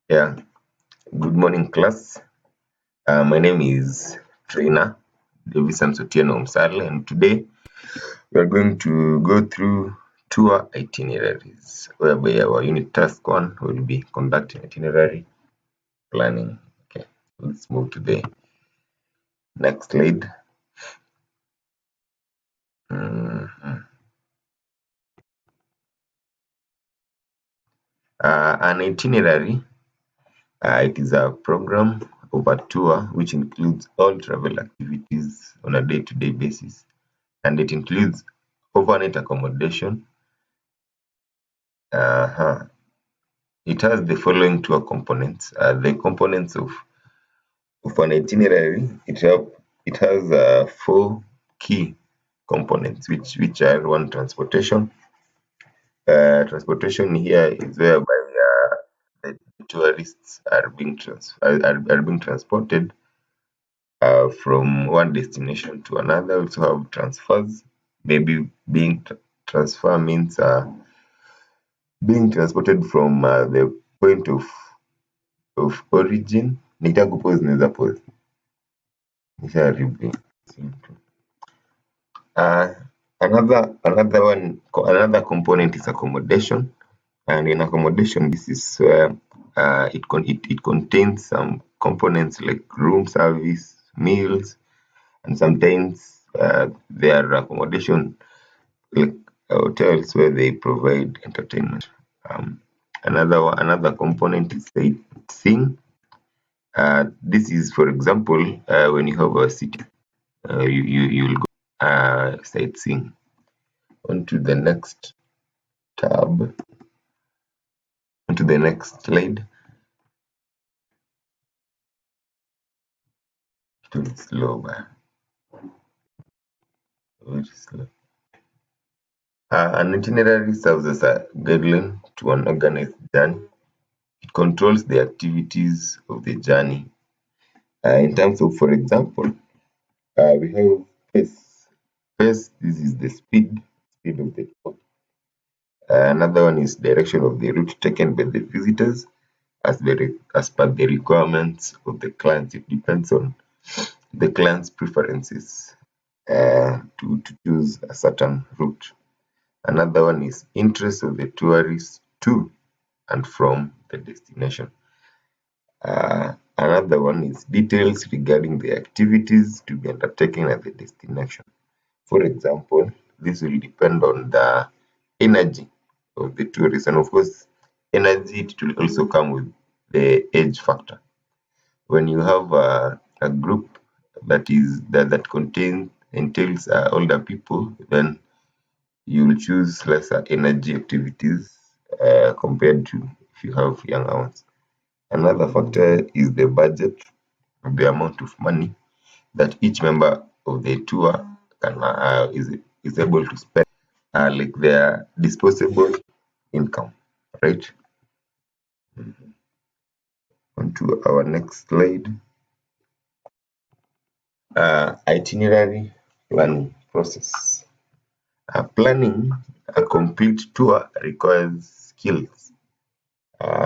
Yeah, good morning, class. My name is Trainer Davison Sotieno Msale, and today we are going to go through tour itineraries, whereby our unit task one will be conducting itinerary planning. Okay, let's move to the next slide. Mhm. An itinerary, it is a program of a tour which includes all travel activities on a day-to-day basis, and it includes overnight accommodation. Uh-huh. It has the following tour components. The components of an itinerary, it has four key components, which are one, transportation. Transportation here is whereby the tourists are being transported from one destination to another. We also have transfers. Maybe transfer means being transported from the point of origin. Nitakupoz naweza pause. Nishaharibu. Uh, another component is accommodation, and in accommodation, this is where it contains some components like room service, meals, and sometimes there are accommodation like hotels where they provide entertainment. Um, another component is sightseeing. This is, for example, when you have a city, you'll go sightseeing. On to the next tab, on to the next slide. Too slow, man. Very slow. An itinerary serves as a guideline to an organized journey. It controls the activities of the journey. In terms of, for example, we have pace. Pace, this is the speed of the tour. Another one is direction of the route taken by the visitors as per the requirements of the clients. It depends on the client's preferences to choose a certain route. Another one is interest of the tourists to and from the destination. Another one is details regarding the activities to be undertaken at the destination. For example, this will depend on the energy of the tourist, and of course, energy, it will also come with the age factor. When you have a group that contains entails older people, then you will choose lesser energy activities compared to if you have younger ones. Another factor is the budget, the amount of money that each member of the tour is able to spend, like their disposable income, right? On to our next slide. Itinerary planning process. Planning a complete tour requires skills.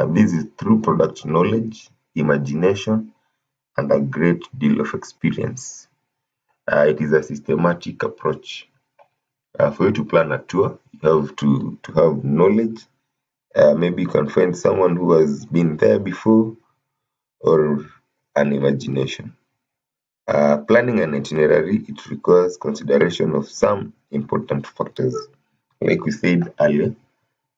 This is through product knowledge, imagination, and a great deal of experience. It is a systematic approach. For you to plan a tour, you have to have knowledge. Maybe you can find someone who has been there before, or an imagination. Planning an itinerary, it requires consideration of some important factors. Like we said earlier,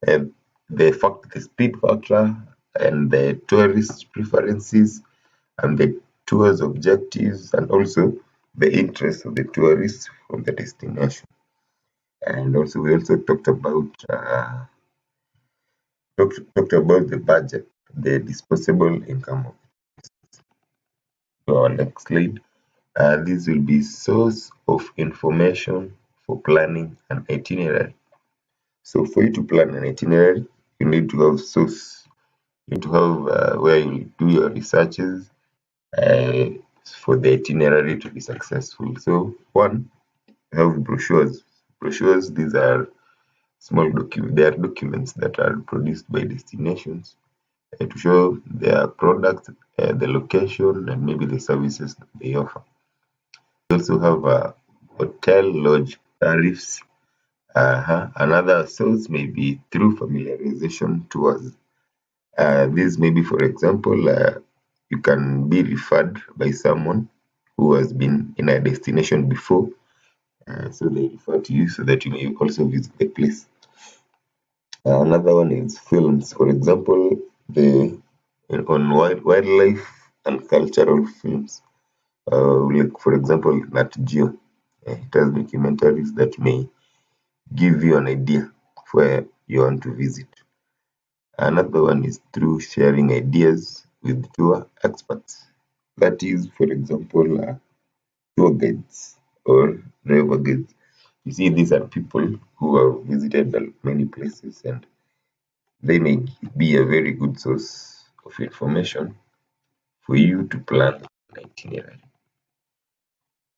uh, the speed factor, and the tourist preferences, and the tour's objectives, and also the interest of the tourists from the destination. And also we also talked about the budget, the disposable income. To our next slide. This will be source of information for planning an itinerary. So for you to plan an itinerary, you need to have source. You need to have where you do your researches uh, for the itinerary to be successful. So one, you have brochures. Brochures, these are small documents. They are documents that are produced by destinations to show their product, the location, and maybe the services they offer. We also have hotel lodge tariffs. Another source may be through familiarization tours. This may be, for example, you can be referred by someone who has been in a destination before, so they refer to you so that you may also visit the place. Another one is films, for example, the on wildlife and cultural films. Like for example, Nat Geo, it has documentaries that may give you an idea of where you want to visit. Another one is through sharing ideas with tour experts. That is, for example, tour guides or driver guides. You see, these are people who have visited many places and they may be a very good source of information for you to plan an itinerary.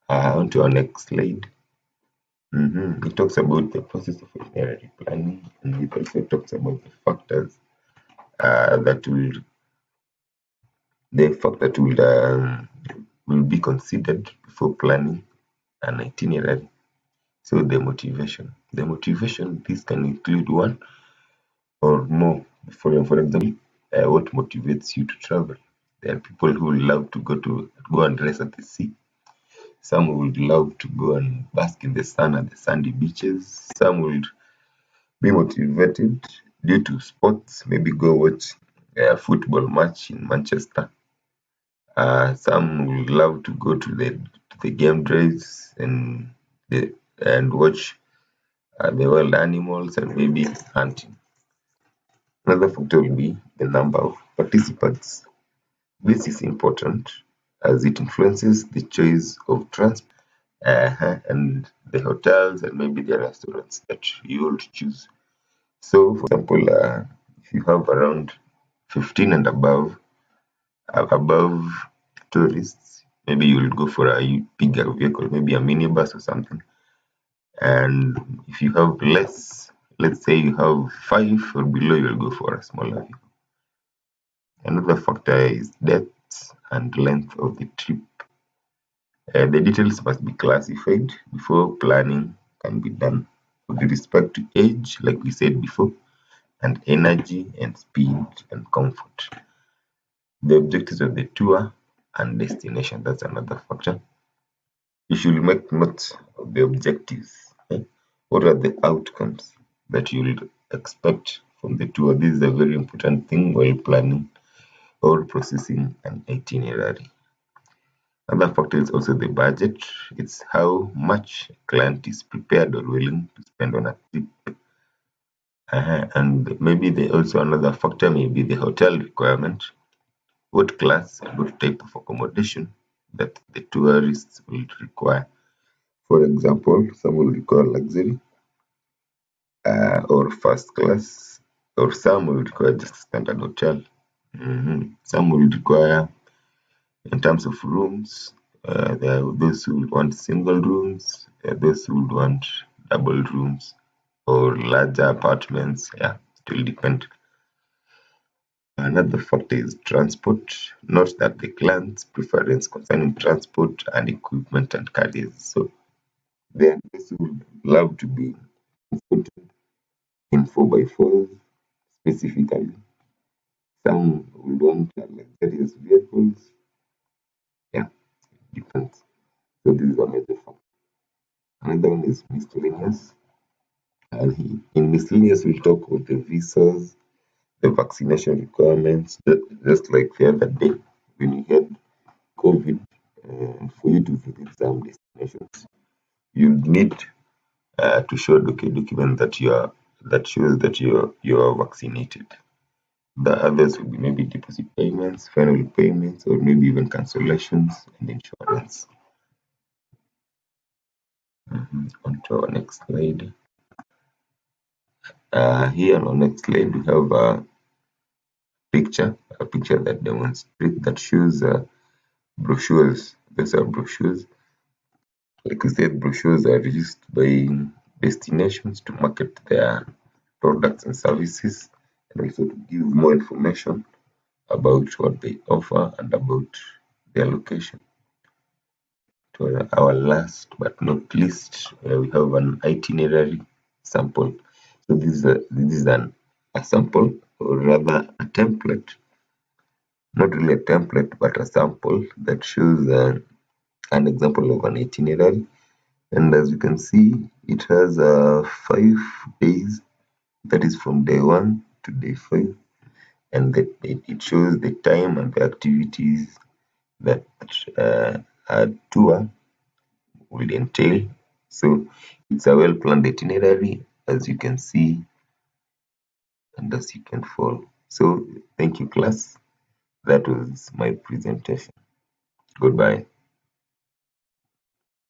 On to our next slide. It talks about the process of itinerary planning, and it also talks about the factors that will be considered before planning an itinerary. So the motivation, this can include one or more. For example, what motivates you to travel? There are people who love to go and rest at the sea. Some would love to go and bask in the sun at the sandy beaches. Some would be motivated due to sports, maybe go watch a football match in Manchester. Some would love to go to the game drives and watch the wild animals and maybe hunting. Another factor will be the number of participants. This is important as it influences the choice of transport and the hotels and maybe the restaurants that you will choose. So, for example, if you have around 15 and above tourists, maybe you will go for a bigger vehicle, maybe a minibus or something. And if you have less, let's say you have 5 or below, you'll go for a smaller vehicle. Another factor is depth and length of the trip. The details must be classified before planning can be done with respect to age, like we said before, and energy and speed and comfort. The objectives of the tour and destination, that's another factor. You should make note of the objectives. What are the outcomes that you will expect from the tour? This is a very important thing while planning or processing an itinerary. Another factor is also the budget. It's how much a client is prepared or willing to spend on a trip. And maybe also another factor may be the hotel requirement. What class and what type of accommodation that the tourists will require. For example, some will require luxury or first class, or some will require just a standard hotel. Some will require, in terms of rooms, there are those who will want single rooms, those who would want double rooms or larger apartments. Yeah, it will depend. Another factor is transport. Note that the client's preference concerning transport and equipment and carriers. So there are those who would love to be transported in 4x4 specifically. Some would want luxurious vehicles. Yeah, depends. So this is a major factor. Another one is miscellaneous. And in miscellaneous, we'll talk about the visas, the vaccination requirements, just like the other day when you had COVID. For you to visit some destinations, you need to show document that shows that you are vaccinated. The others will be maybe deposit payments, final payments, or maybe even cancellations and insurance. On to our next slide. Here on our next slide, we have a picture that shows brochures. These are brochures. Like we said, brochures are used by destinations to market their products and services and also to give more information about what they offer and about their location. To our last but not least, we have an itinerary sample. So this is a sample, or rather a template, not really a template, but a sample that shows an example of an itinerary. And as you can see, it has 5 days, that is from day 1 to day 5, and it shows the time and the activities that a tour will entail. So it's a well planned itinerary, as you can see and as you can follow. So thank you, class. That was my presentation. Goodbye.